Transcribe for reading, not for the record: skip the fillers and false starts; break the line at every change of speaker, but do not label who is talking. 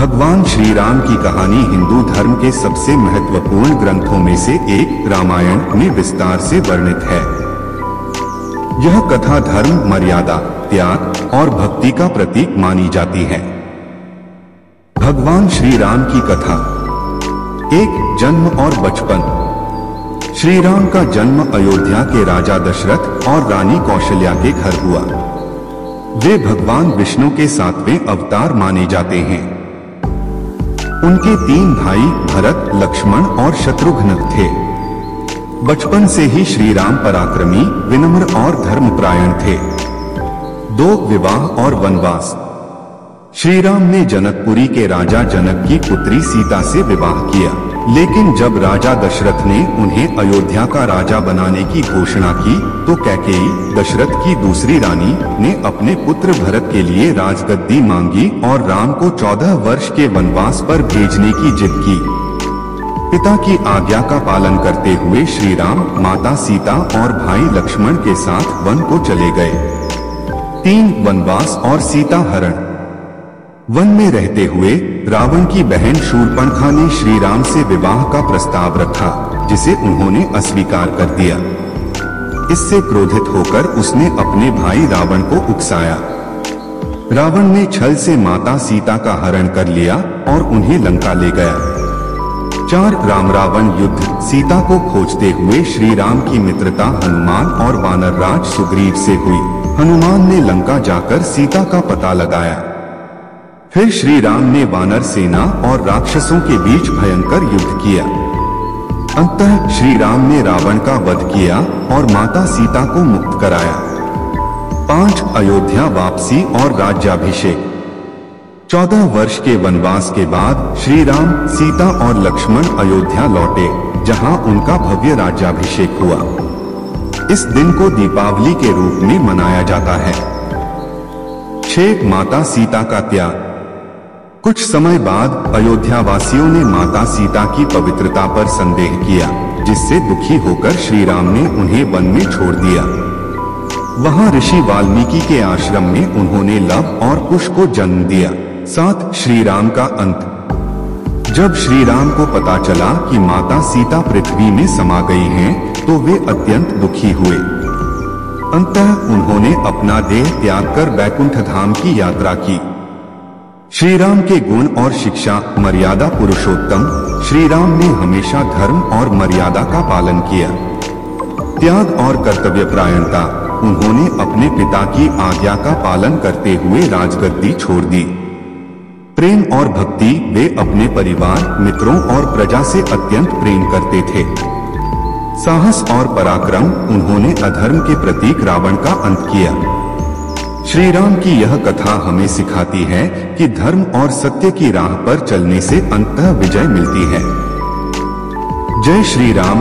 भगवान श्री राम की कहानी हिंदू धर्म के सबसे महत्वपूर्ण ग्रंथों में से एक रामायण में विस्तार से वर्णित है। यह कथा धर्म, मर्यादा, त्याग और भक्ति का प्रतीक मानी जाती है। भगवान श्री राम की कथा। एक, जन्म और बचपन। श्री राम का जन्म अयोध्या के राजा दशरथ और रानी कौशल्या के घर हुआ। वे भगवान विष्णु के 7वें अवतार माने जाते हैं। उनके 3 भाई भरत, लक्ष्मण और शत्रुघ्न थे। बचपन से ही श्री राम पराक्रमी, विनम्र और धर्मपरायण थे। 2, विवाह और वनवास। श्री राम ने जनकपुरी के राजा जनक की पुत्री सीता से विवाह किया, लेकिन जब राजा दशरथ ने उन्हें अयोध्या का राजा बनाने की घोषणा की तो कैकेयी, दशरथ की दूसरी रानी, ने अपने पुत्र भरत के लिए राजगद्दी मांगी और राम को 14 वर्ष के वनवास पर भेजने की जिद की। पिता की आज्ञा का पालन करते हुए श्री राम माता सीता और भाई लक्ष्मण के साथ वन को चले गए। 3, वनवास और सीता हरण। वन में रहते हुए रावण की बहन शूर्पणखा ने श्री राम से विवाह का प्रस्ताव रखा, जिसे उन्होंने अस्वीकार कर दिया। इससे क्रोधित होकर उसने अपने भाई रावण को उकसाया। रावण ने छल से माता सीता का हरण कर लिया और उन्हें लंका ले गया। 4, राम रावण युद्ध। सीता को खोजते हुए श्री राम की मित्रता हनुमान और वानर राज सुग्रीव से हुई। हनुमान ने लंका जाकर सीता का पता लगाया। फिर श्री राम ने वानर सेना और राक्षसों के बीच भयंकर युद्ध किया। अंततः श्री राम ने रावण का वध किया और माता सीता को मुक्त कराया। 5, अयोध्या वापसी और राज्याभिषेक। 14 वर्ष के वनवास के बाद श्री राम, सीता और लक्ष्मण अयोध्या लौटे, जहां उनका भव्य राज्याभिषेक हुआ। इस दिन को दीपावली के रूप में मनाया जाता है। 6, माता सीता का त्याग। कुछ समय बाद अयोध्या वासियों ने माता सीता की पवित्रता पर संदेह किया, जिससे दुखी होकर श्री राम ने उन्हें वन में छोड़ दिया। वहां ऋषि वाल्मीकि के आश्रम में उन्होंने लव और कुश को जन्म दिया। 7, श्री राम का अंत। जब श्री राम को पता चला कि माता सीता पृथ्वी में समा गई हैं, तो वे अत्यंत दुखी हुए। अंततः उन्होंने अपना देह त्याग कर बैकुंठ धाम की यात्रा की। श्री राम के गुण और शिक्षा। मर्यादा पुरुषोत्तम। श्री राम ने हमेशा धर्म और मर्यादा का पालन किया। त्याग और कर्तव्यपरायणता। उन्होंने अपने पिता की आज्ञा का पालन करते हुए राजगद्दी छोड़ दी। प्रेम और भक्ति। वे अपने परिवार, मित्रों और प्रजा से अत्यंत प्रेम करते थे। साहस और पराक्रम। उन्होंने अधर्म के प्रतीक रावण का अंत किया। श्री राम की यह कथा हमें सिखाती है कि धर्म और सत्य की राह पर चलने से अंततः विजय मिलती है। जय श्री राम।